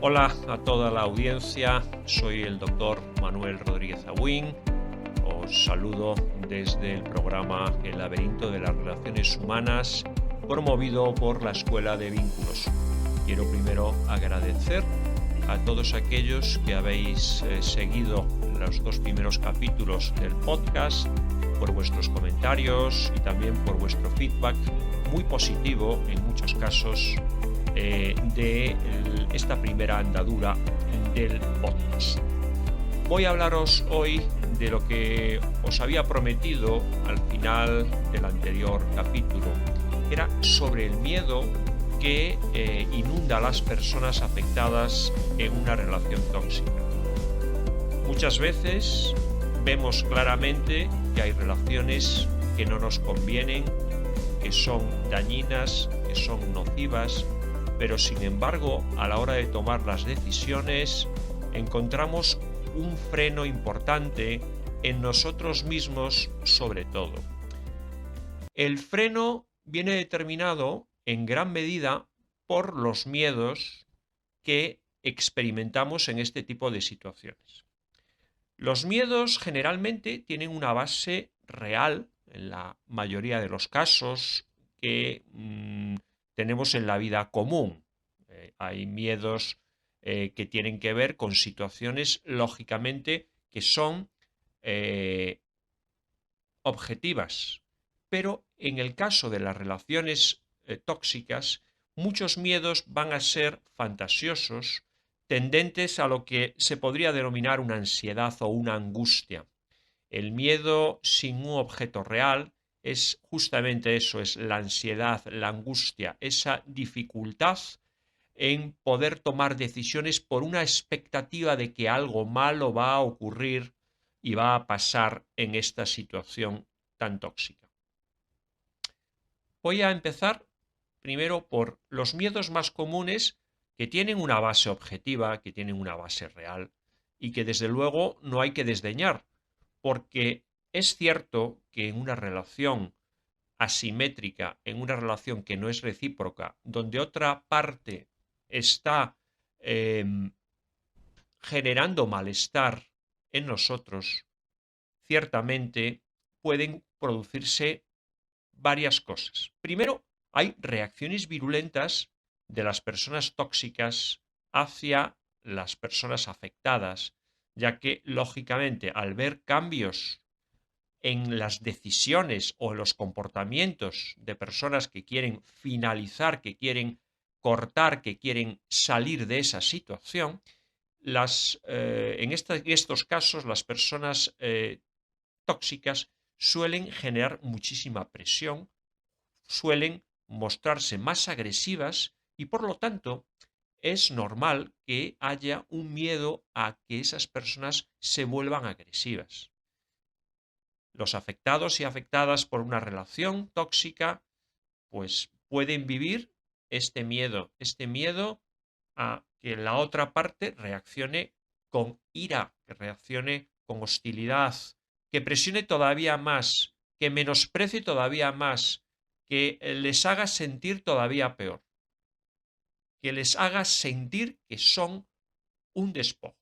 Hola a toda la audiencia, soy el doctor Manuel Rodríguez Abuin. Os saludo desde el programa El laberinto de las relaciones humanas, promovido por la Escuela de Vínculos. Quiero primero agradecer a todos aquellos que habéis seguido los 2 primeros capítulos del podcast, por vuestros comentarios y también por vuestro feedback muy positivo en muchos casos de esta primera andadura del podcast. Voy a hablaros hoy de lo que os había prometido al final del anterior capítulo, que era sobre el miedo que inunda a las personas afectadas en una relación tóxica. Muchas veces vemos claramente que hay relaciones que no nos convienen, que son dañinas, que son nocivas, pero sin embargo, a la hora de tomar las decisiones, encontramos un freno importante en nosotros mismos sobre todo. El freno viene determinado en gran medida por los miedos que experimentamos en este tipo de situaciones. Los miedos generalmente tienen una base real, en la mayoría de los casos, que tenemos en la vida común. Hay miedos que tienen que ver con situaciones, lógicamente, que son objetivas. Pero en el caso de las relaciones tóxicas, muchos miedos van a ser fantasiosos, tendentes a lo que se podría denominar una ansiedad o una angustia. El miedo sin un objeto real es justamente eso, es la ansiedad, la angustia, esa dificultad en poder tomar decisiones por una expectativa de que algo malo va a ocurrir y va a pasar en esta situación tan tóxica. Voy a empezar primero por los miedos más comunes que tienen una base objetiva, que tienen una base real y que desde luego no hay que desdeñar, porque es cierto que en una relación asimétrica, en una relación que no es recíproca, donde otra parte está generando malestar en nosotros, ciertamente pueden producirse varias cosas. Primero, hay reacciones virulentas de las personas tóxicas hacia las personas afectadas, ya que, lógicamente, al ver cambios en las decisiones o en los comportamientos de personas que quieren finalizar, que quieren cortar, que quieren salir de esa situación, en estos casos las personas tóxicas suelen generar muchísima presión, suelen mostrarse más agresivas y por lo tanto es normal que haya un miedo a que esas personas se vuelvan agresivas. Los afectados y afectadas por una relación tóxica pues pueden vivir este miedo a que la otra parte reaccione con ira, que reaccione con hostilidad, que presione todavía más, que menosprecie todavía más, que les haga sentir todavía peor, que les haga sentir que son un despojo.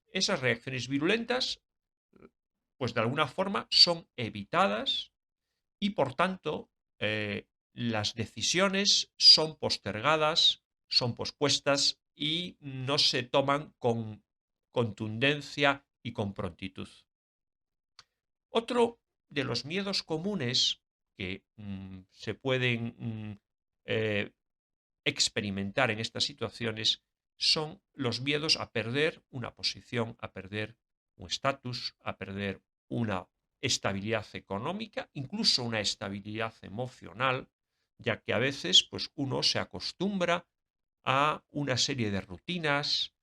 Esas reacciones virulentas, pues de alguna forma son evitadas y por tanto las decisiones son postergadas, son pospuestas y no se toman con contundencia y con prontitud. Otro de los miedos comunes que se pueden experimentar en estas situaciones son los miedos a perder una posición, a perder un estatus, a perder una estabilidad económica, incluso una estabilidad emocional, ya que a veces pues, uno se acostumbra a una serie de rutinas,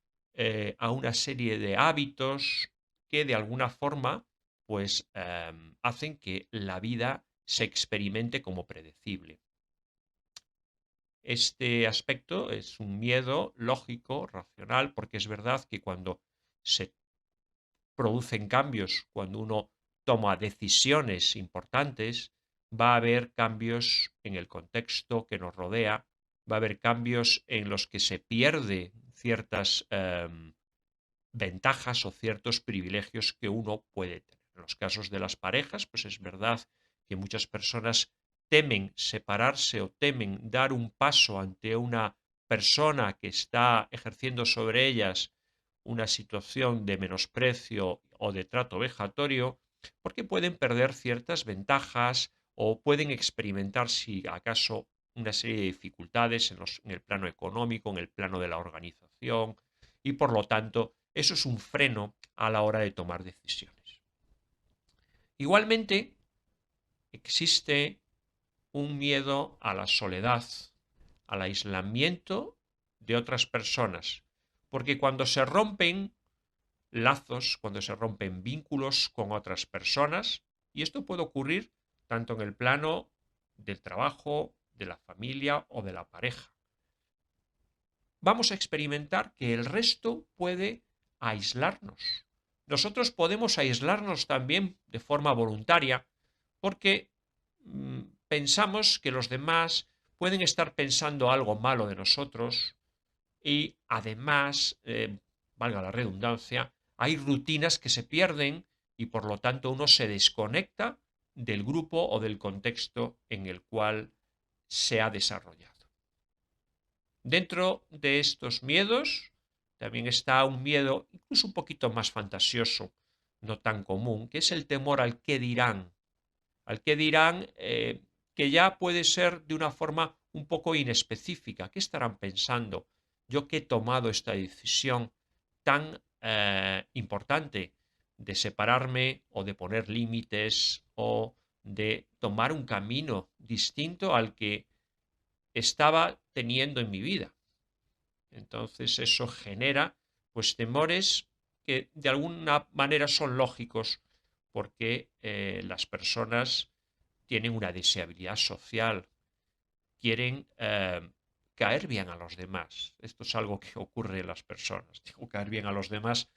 a una serie de hábitos que de alguna forma pues, hacen que la vida se experimente como predecible. Este aspecto es un miedo lógico, racional, porque es verdad que cuando se producen cambios, cuando uno toma decisiones importantes, va a haber cambios en el contexto que nos rodea, va a haber cambios en los que se pierde ciertas ventajas o ciertos privilegios que uno puede tener. En los casos de las parejas, pues es verdad que muchas personas temen separarse o temen dar un paso ante una persona que está ejerciendo sobre ellas una situación de menosprecio o de trato vejatorio, porque pueden perder ciertas ventajas o pueden experimentar, si acaso, una serie de dificultades en el plano económico, en el plano de la organización, y por lo tanto eso es un freno a la hora de tomar decisiones. Igualmente, existe un miedo a la soledad, al aislamiento de otras personas, porque cuando se rompen lazos, cuando se rompen vínculos con otras personas, y esto puede ocurrir tanto en el plano del trabajo, de la familia o de la pareja, vamos a experimentar que el resto puede aislarnos. Nosotros podemos aislarnos también de forma voluntaria porque pensamos que los demás pueden estar pensando algo malo de nosotros y además, valga la redundancia, hay rutinas que se pierden y por lo tanto uno se desconecta del grupo o del contexto en el cual se ha desarrollado. Dentro de estos miedos también está un miedo incluso un poquito más fantasioso, no tan común, que es el temor al qué dirán. Al qué dirán, que ya puede ser de una forma un poco inespecífica. ¿Qué estarán pensando? Yo que he tomado esta decisión tan importante de separarme o de poner límites o de tomar un camino distinto al que estaba teniendo en mi vida. Entonces eso genera pues temores que de alguna manera son lógicos porque las personas tienen una deseabilidad social, quieren caer bien a los demás. Esto es algo que ocurre en las personas. Digo caer bien a los demás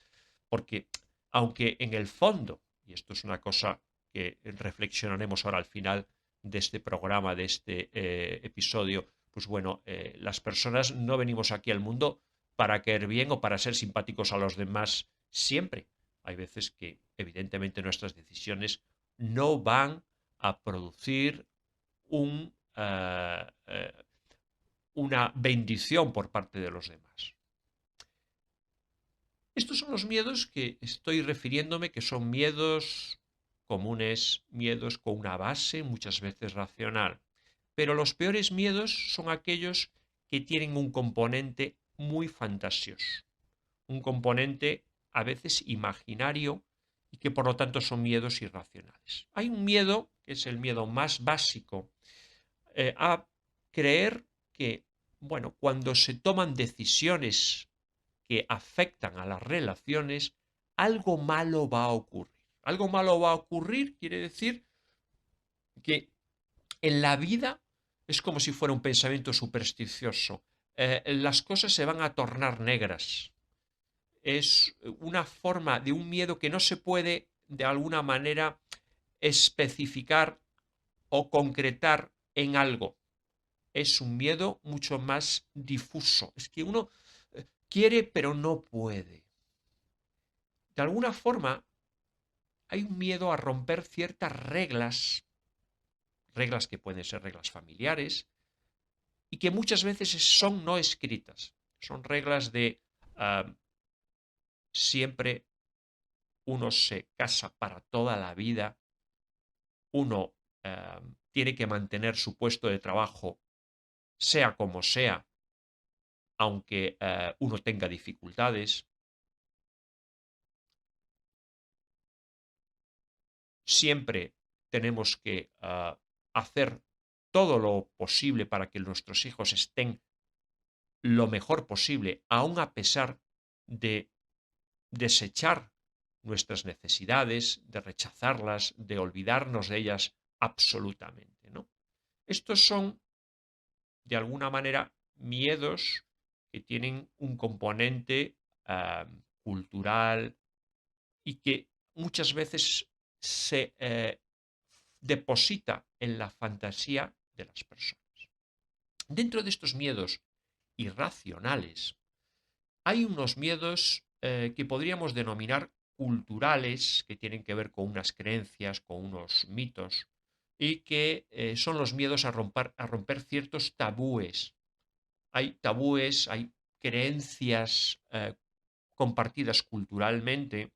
porque aunque en el fondo, y esto es una cosa que reflexionaremos ahora al final de este programa, de este episodio, pues bueno, las personas no venimos aquí al mundo para caer bien o para ser simpáticos a los demás siempre. Hay veces que evidentemente nuestras decisiones no van a producir una bendición por parte de los demás. Estos son los miedos que estoy refiriéndome, que son miedos comunes, miedos con una base muchas veces racional. Pero los peores miedos son aquellos que tienen un componente muy fantasioso, un componente a veces imaginario y que por lo tanto son miedos irracionales. Hay un miedo, que es el miedo más básico, a creer que, bueno, cuando se toman decisiones que afectan a las relaciones, algo malo va a ocurrir. Algo malo va a ocurrir quiere decir que en la vida es como si fuera un pensamiento supersticioso. Las cosas se van a tornar negras. Es una forma de un miedo que no se puede de alguna manera especificar o concretar en algo. Es un miedo mucho más difuso. Es que uno quiere pero no puede. De alguna forma hay un miedo a romper ciertas reglas, reglas que pueden ser reglas familiares y que muchas veces son no escritas. Son reglas de siempre uno se casa para toda la vida, uno tiene que mantener su puesto de trabajo sea como sea, aunque uno tenga dificultades. Siempre tenemos que hacer todo lo posible para que nuestros hijos estén lo mejor posible, aun a pesar de desechar nuestras necesidades, de rechazarlas, de olvidarnos de ellas absolutamente, ¿no? Estos son de alguna manera, miedos que tienen un componente cultural y que muchas veces se deposita en la fantasía de las personas. Dentro de estos miedos irracionales, hay unos miedos que podríamos denominar culturales, que tienen que ver con unas creencias, con unos mitos, y que son los miedos a romper ciertos tabúes. Hay tabúes, hay creencias compartidas culturalmente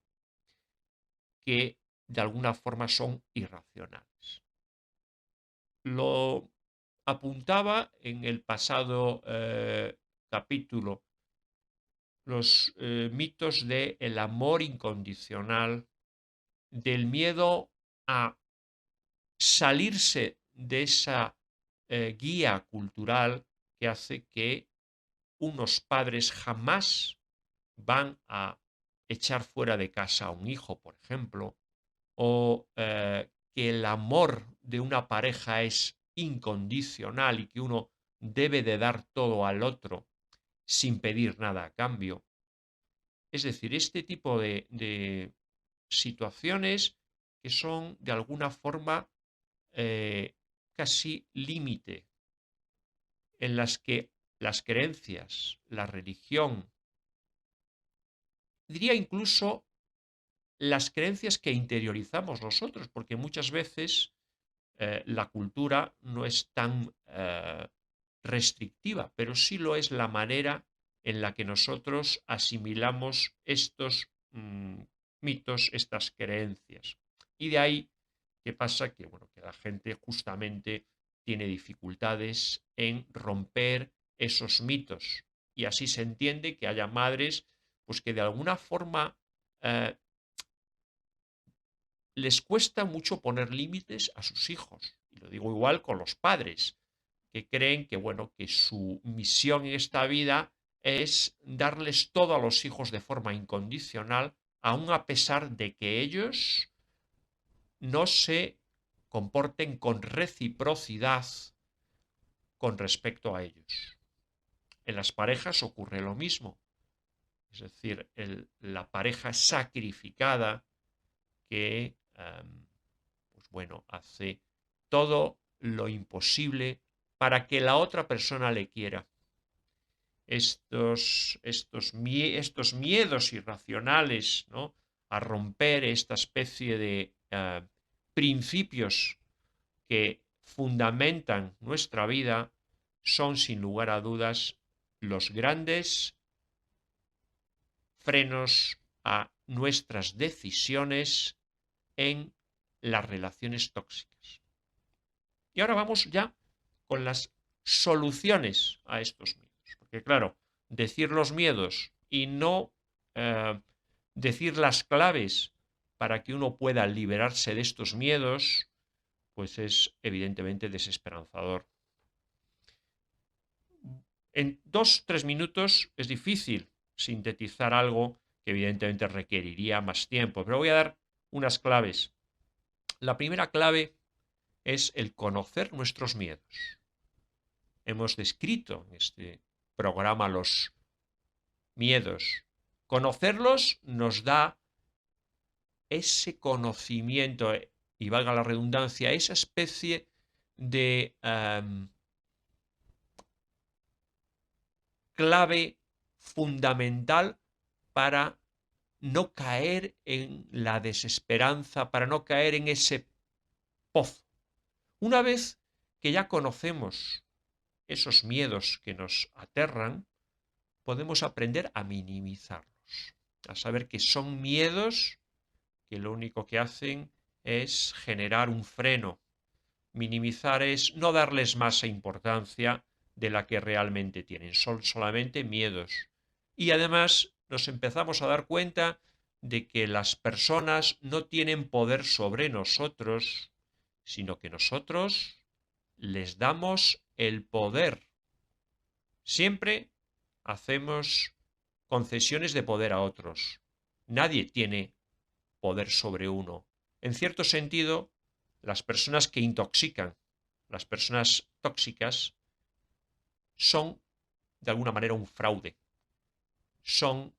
que de alguna forma son irracionales. Lo apuntaba en el pasado capítulo los mitos del amor incondicional, del miedo a salirse de esa guía cultural que hace que unos padres jamás van a echar fuera de casa a un hijo, por ejemplo, o que el amor de una pareja es incondicional y que uno debe de dar todo al otro sin pedir nada a cambio. Es decir, este tipo de situaciones que son de alguna forma casi límite, en las que las creencias, la religión, diría incluso las creencias que interiorizamos nosotros, porque muchas veces la cultura no es tan restrictiva, pero sí lo es la manera en la que nosotros asimilamos estos mitos, estas creencias. Y de ahí que pasa que, bueno, que la gente justamente tiene dificultades en romper esos mitos. Y así se entiende que haya madres pues que de alguna forma eh, les cuesta mucho poner límites a sus hijos. Y lo digo igual con los padres, que creen que, bueno, que su misión en esta vida es darles todo a los hijos de forma incondicional, aun a pesar de que ellos no se comporten con reciprocidad con respecto a ellos. En las parejas ocurre lo mismo. Es decir, la pareja sacrificada que pues bueno, hace todo lo imposible para que la otra persona le quiera. Estos miedos irracionales, ¿no?, a romper esta especie de principios que fundamentan nuestra vida son, sin lugar a dudas, los grandes frenos a nuestras decisiones en las relaciones tóxicas. Y ahora vamos ya con las soluciones a estos miedos. Porque claro, decir los miedos y no decir las claves para que uno pueda liberarse de estos miedos, pues es evidentemente desesperanzador. En 2-3 minutos es difícil sintetizar algo que evidentemente requeriría más tiempo, pero voy a dar unas claves. La primera clave es el conocer nuestros miedos. Hemos descrito en este programa los miedos. Conocerlos nos da ese conocimiento, y valga la redundancia, esa especie de clave fundamental para no caer en la desesperanza, para no caer en ese pozo. Una vez que ya conocemos esos miedos que nos aterran, podemos aprender a minimizarlos, a saber que son miedos que lo único que hacen es generar un freno. Minimizar es no darles más importancia de la que realmente tienen, son solamente miedos. Y además nos empezamos a dar cuenta de que las personas no tienen poder sobre nosotros, sino que nosotros les damos el poder. Siempre hacemos concesiones de poder a otros. Nadie tiene poder sobre uno. En cierto sentido, las personas que intoxican, las personas tóxicas, son de alguna manera un fraude, son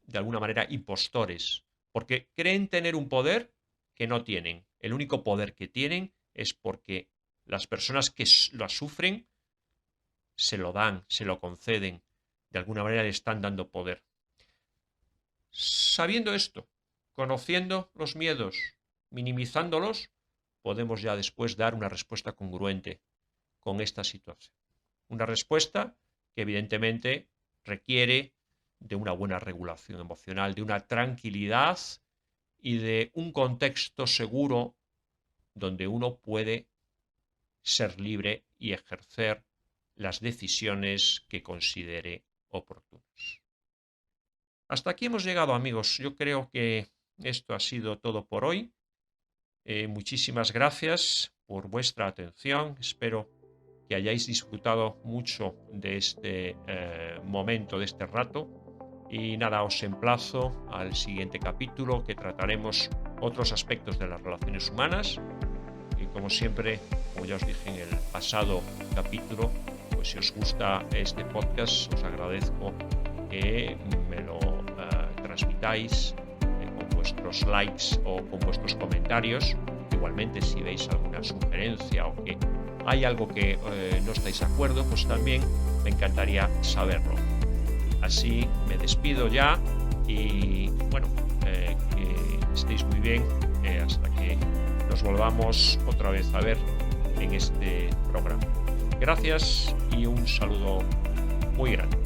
de alguna manera impostores, porque creen tener un poder que no tienen. El único poder que tienen es porque las personas que lo sufren se lo dan, se lo conceden, de alguna manera le están dando poder. Sabiendo esto, conociendo los miedos, minimizándolos, podemos ya después dar una respuesta congruente con esta situación. Una respuesta que evidentemente requiere de una buena regulación emocional, de una tranquilidad y de un contexto seguro donde uno puede ser libre y ejercer las decisiones que considere oportunas. Hasta aquí hemos llegado, amigos. Yo creo que esto ha sido todo por hoy. Muchísimas gracias por vuestra atención. Espero que hayáis disfrutado mucho de este momento, de este rato. Y nada, os emplazo al siguiente capítulo, que trataremos otros aspectos de las relaciones humanas. Y como siempre, como ya os dije en el pasado capítulo, pues si os gusta este podcast, os agradezco que me lo transmitáis con vuestros likes o con vuestros comentarios. Igualmente, si veis alguna sugerencia o que hay algo que no estáis de acuerdo, pues también me encantaría saberlo. Así me despido ya y bueno, que estéis muy bien hasta que nos volvamos otra vez a ver en este programa. Gracias y un saludo muy grande.